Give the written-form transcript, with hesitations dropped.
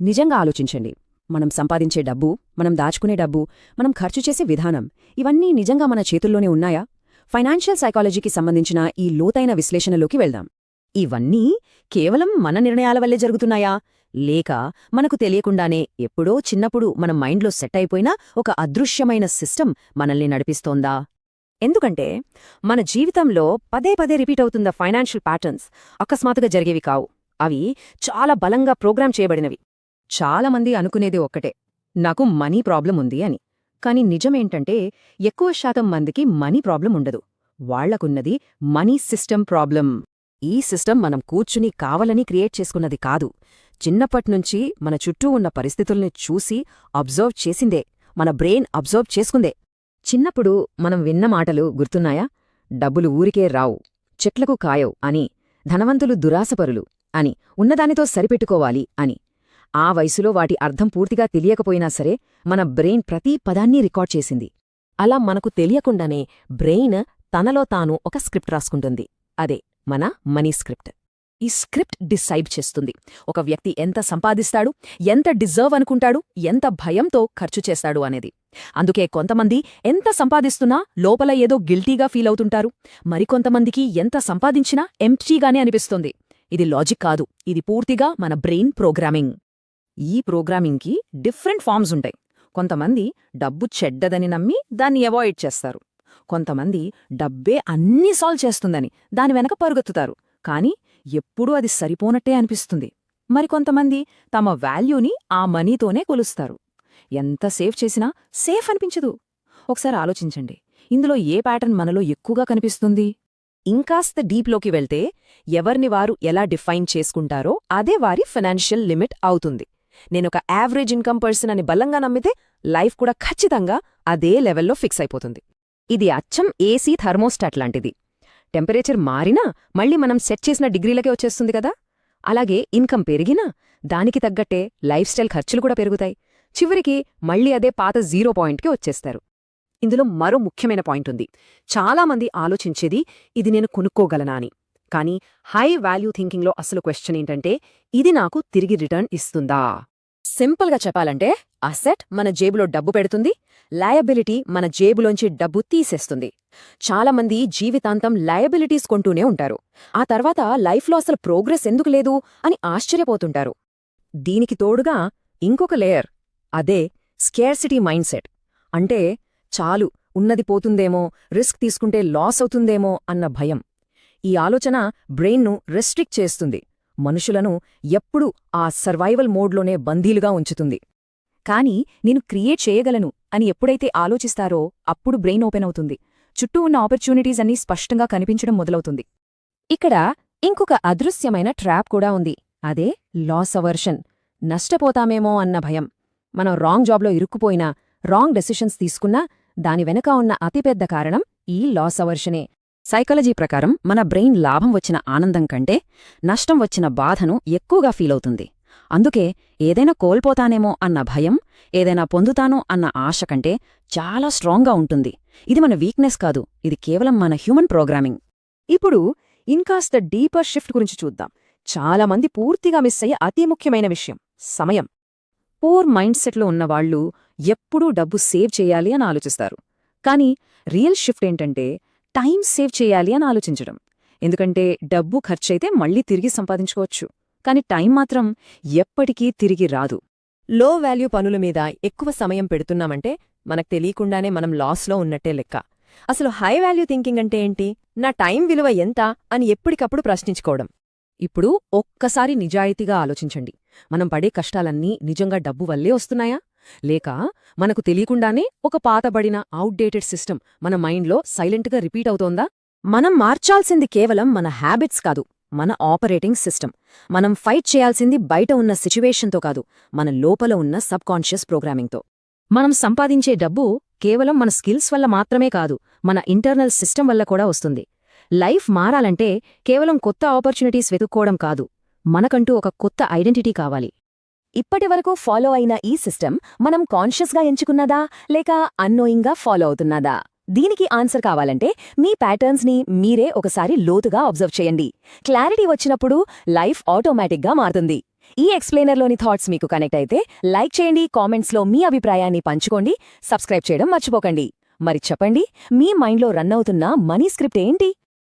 నిజంగా ఆలోచించండి. మనం సంపాదించే డబ్బు, మనం దాచుకునే డబ్బు, మనం ఖర్చు చేసే విధానం ఇవన్నీ నిజంగా మన చేతుల్లోనే ఉన్నాయా? ఫైనాన్షియల్ సైకాలజీకి సంబంధించిన ఈ లోతైన విశ్లేషణలోకి వెళ్దాం. ఇవన్నీ కేవలం మన నిర్ణయాల వల్లే జరుగుతున్నాయా? లేక మనకు తెలియకుండానే ఎప్పుడో చిన్నప్పుడు మన మైండ్లో సెట్ అయిపోయిన ఒక అదృశ్యమైన సిస్టమ్ మనల్ని నడిపిస్తోందా? ఎందుకంటే మన జీవితంలో పదే పదే రిపీట్ అవుతున్న ఫైనాన్షియల్ ప్యాటర్న్స్ అకస్మాత్తుగా జరిగేవి కావు. అవి చాలా బలంగా ప్రోగ్రామ్ చేయబడినవి. చాలామంది అనుకునేది ఒక్కటే, నాకు మనీ ప్రాబ్లం ఉంది అని. కాని నిజమేంటంటే ఎక్కువ శాతం మందికి మనీ ప్రాబ్లం ఉండదు. వాళ్లకున్నది మనీ సిస్టమ్ ప్రాబ్లం. ఈ సిస్టమ్ మనం కూర్చుని కావాలని క్రియేట్ చేసుకున్నది కాదు. చిన్నప్పట్నుంచి మన చుట్టూ ఉన్న పరిస్థితుల్ని చూసి అబ్జర్వ్ చేసిందే, మన బ్రెయిన్ అబ్జర్వ్ చేసుకుందే. చిన్నప్పుడు మనం విన్న మాటలు గుర్తున్నాయా? డబ్బులు ఊరికే రావు, చెట్లకు కాయవు అని, ధనవంతులు దురాశపరులు అని, ఉన్నదానితో సరిపెట్టుకోవాలి అని. ఆ వయసులో వాటి అర్థం పూర్తిగా తెలియకపోయినా సరే మన బ్రెయిన్ ప్రతి పదాన్ని రికార్డ్ చేసింది. అలా మనకు తెలియకుండానే బ్రెయిన్ తనలో తాను ఒక స్క్రిప్ట్ రాసుకుంటుంది. అదే మన మనీ స్క్రిప్ట్. ఈ స్క్రిప్ట్ డిసైడ్ చేస్తుంది ఒక వ్యక్తి ఎంత సంపాదిస్తాడు, ఎంత డిజర్వ్ అనుకుంటాడు, ఎంత భయంతో ఖర్చు చేస్తాడు అనేది. అందుకే కొంతమంది ఎంత సంపాదిస్తున్నా లోపల ఏదో గిల్టీగా ఫీలవుతుంటారు. మరికొంతమందికి ఎంత సంపాదించినా ఎంప్టీగానే అనిపిస్తుంది. ఇది లాజిక్ కాదు, ఇది పూర్తిగా మన బ్రెయిన్ ప్రోగ్రామింగ్. ఈ ప్రోగ్రామింగ్కి డిఫరెంట్ ఫార్మ్స్ ఉంటాయి. కొంతమంది డబ్బు చెడ్డదని నమ్మి దాన్ని అవాయిడ్ చేస్తారు. కొంతమంది డబ్బే అన్నీ సాల్వ్ చేస్తుందని దాని వెనక పరుగెత్తుతారు. కాని ఎప్పుడూ అది సరిపోనట్టే అనిపిస్తుంది. మరికొంతమంది తమ వాల్యూని ఆ మనీతోనే కొలుస్తారు. ఎంత సేవ్ చేసినా సేఫ్ అనిపించదు. ఒకసారి ఆలోచించండి, ఇందులో ఏ ప్యాటర్న్ మనలో ఎక్కువగా కనిపిస్తుంది? ఇంకాస్త డీప్లోకి వెళ్తే ఎవరిని వారు ఎలా డిఫైన్ చేసుకుంటారో అదే వారి ఫైనాన్షియల్ లిమిట్ అవుతుంది. నేనొక యావరేజ్ ఇన్కమ్ పర్సన్ అని బలంగా నమ్మితే లైఫ్ కూడా ఖచ్చితంగా అదే లెవెల్లో ఫిక్స్ అయిపోతుంది. ఇది అచ్చం ఏసీ థర్మోస్టాట్ లాంటిది. టెంపరేచర్ మారినా మళ్ళీ మనం సెట్ చేసిన డిగ్రీలకే వచ్చేస్తుంది కదా. అలాగే ఇన్కమ్ పెరిగినా దానికి తగ్గట్టే లైఫ్ స్టైల్ ఖర్చులు కూడా పెరుగుతాయి. చివరికి మళ్ళీ అదే పాత 0 పాయింట్కి వచ్చేస్తారు. ఇందులో మరో ముఖ్యమైన పాయింట్ ఉంది. చాలామంది ఆలోచించేది ఇది నేను కొనుక్కోగలనా అని. కానీ హై వాల్యూ థింకింగ్లో అసలు క్వశ్చన్ ఏంటంటే, ఇది నాకు తిరిగి రిటర్న్ ఇస్తుందా? సింపుల్గా చెప్పాలంటే, అసెట్ మన జేబులో డబ్బు పెడుతుంది, లయబిలిటీ మన జేబులోంచి డబ్బు తీసేస్తుంది. చాలామంది జీవితాంతం లయబిలిటీస్ కొంటూనే ఉంటారు. ఆ తర్వాత లైఫ్లో అసలు ప్రోగ్రెస్ ఎందుకు లేదు అని ఆశ్చర్యపోతుంటారు. దీనికి తోడుగా ఇంకొక లేయర్, అదే స్కేర్సిటీ మైండ్సెట్. అంటే చాలు, ఉన్నది పోతుందేమో, రిస్క్ తీసుకుంటే లాస్ అవుతుందేమో అన్న భయం. ఈ ఆలోచన బ్రెయిన్ను రెస్ట్రిక్ట్ చేస్తుంది, మనుషులను ఎప్పుడూ ఆ సర్వైవల్ మోడ్లోనే బందీలుగా ఉంచుతుంది. కాని నేను క్రియేట్ చేయగలను అని ఎప్పుడైతే ఆలోచిస్తారో అప్పుడు బ్రెయిన్ ఓపెన్ అవుతుంది. చుట్టూ ఉన్న ఆపర్చునిటీస్ అన్నీ స్పష్టంగా కనిపించడం మొదలవుతుంది. ఇక్కడ ఇంకొక అదృశ్యమైన ట్రాప్ కూడా ఉంది. అదే లాస్ అవర్షన్. నష్టపోతామేమో అన్న భయం. మనం రాంగ్ జాబ్లో ఇరుక్కుపోయినా, రాంగ్ డెసిషన్స్ తీసుకున్నా దాని వెనక ఉన్న అతిపెద్ద కారణం ఈ లాస్ అవర్షనే. సైకాలజీ ప్రకారం మన బ్రెయిన్ లాభం వచ్చిన ఆనందం కంటే నష్టం వచ్చిన బాధను ఎక్కువగా ఫీలవుతుంది. అందుకే ఏదైనా కోల్పోతానేమో అన్న భయం, ఏదైనా పొందుతానో అన్న ఆశ కంటే చాలా స్ట్రాంగ్గా ఉంటుంది. ఇది మన వీక్నెస్ కాదు, ఇది కేవలం మన హ్యూమన్ ప్రోగ్రామింగ్. ఇప్పుడు ఇంకాస్త డీపర్ షిఫ్ట్ గురించి చూద్దాం. చాలామంది పూర్తిగా మిస్ అయ్యే అతి ముఖ్యమైన విషయం సమయం. పూర్ మైండ్సెట్లో ఉన్నవాళ్లు ఎప్పుడూ డబ్బు సేవ్ చేయాలి అని ఆలోచిస్తారు. కానీ రియల్ షిఫ్ట్ ఏంటంటే టైం సేవ్ చేయాలి అని ఆలోచించడం. ఎందుకంటే డబ్బు ఖర్చయితే మళ్లీ తిరిగి సంపాదించుకోవచ్చు, కాని టైం మాత్రం ఎప్పటికీ తిరిగి రాదు. లో వాల్యూ పనుల మీద ఎక్కువ సమయం పెడుతున్నామంటే మనకు తెలియకుండానే మనం లాస్లో ఉన్నట్టే లెక్క. అసలు హై వాల్యూ థింకింగ్ అంటే ఏంటి? నా టైం విలువ ఎంత అని ఎప్పటికప్పుడు ప్రశ్నించుకోవడం. ఇప్పుడు ఒక్కసారి నిజాయితీగా ఆలోచించండి. మనం పడే కష్టాలన్నీ నిజంగా డబ్బు వల్లే వస్తున్నాయా? లేక మనకు తెలియకుండానే ఒక పాతబడిన అవుట్డేటెడ్ సిస్టమ్ మన మైండ్లో సైలెంట్గా రిపీట్ అవుతోందా? మనం మార్చాల్సింది కేవలం మన హ్యాబిట్స్ కాదు, మన ఆపరేటింగ్ సిస్టమ్. మనం ఫైట్ చేయాల్సింది బయట ఉన్న సిచ్యువేషన్తో కాదు, మన లోపల ఉన్న సబ్కాన్షియస్ ప్రోగ్రామింగ్తో. మనం సంపాదించే డబ్బు కేవలం మన స్కిల్స్ వల్ల మాత్రమే కాదు, మన ఇంటర్నల్ సిస్టమ్ వల్ల కూడా వస్తుంది. లైఫ్ మారాలంటే కేవలం కొత్త ఆపర్చునిటీస్ వెతుక్కోవడం కాదు, మనకంటూ ఒక కొత్త ఐడెంటిటీ కావాలి. ఇప్పటివరకు ఫాలో అయిన ఈ సిస్టమ్ మనం కాన్షియస్గా ఎంచుకున్నదా లేక అన్నోయింగ్గా ఫాలో అవుతున్నదా? దీనికి ఆన్సర్ కావాలంటే మీ ప్యాటర్న్స్ని మీరే ఒకసారి లోతుగా అబ్జర్వ్ చేయండి. క్లారిటీ వచ్చినప్పుడు లైఫ్ ఆటోమేటిక్గా మారుతుంది. ఈ ఎక్స్ప్లెయినర్లోని థాట్స్ మీకు కనెక్ట్ అయితే లైక్ చేయండి, కామెంట్స్లో మీ అభిప్రాయాన్ని పంచుకోండి, సబ్స్క్రైబ్ చేయడం మర్చిపోకండి. మరి చెప్పండి, మీ మైండ్లో రన్ అవుతున్న మనీ స్క్రిప్ట్ ఏంటి?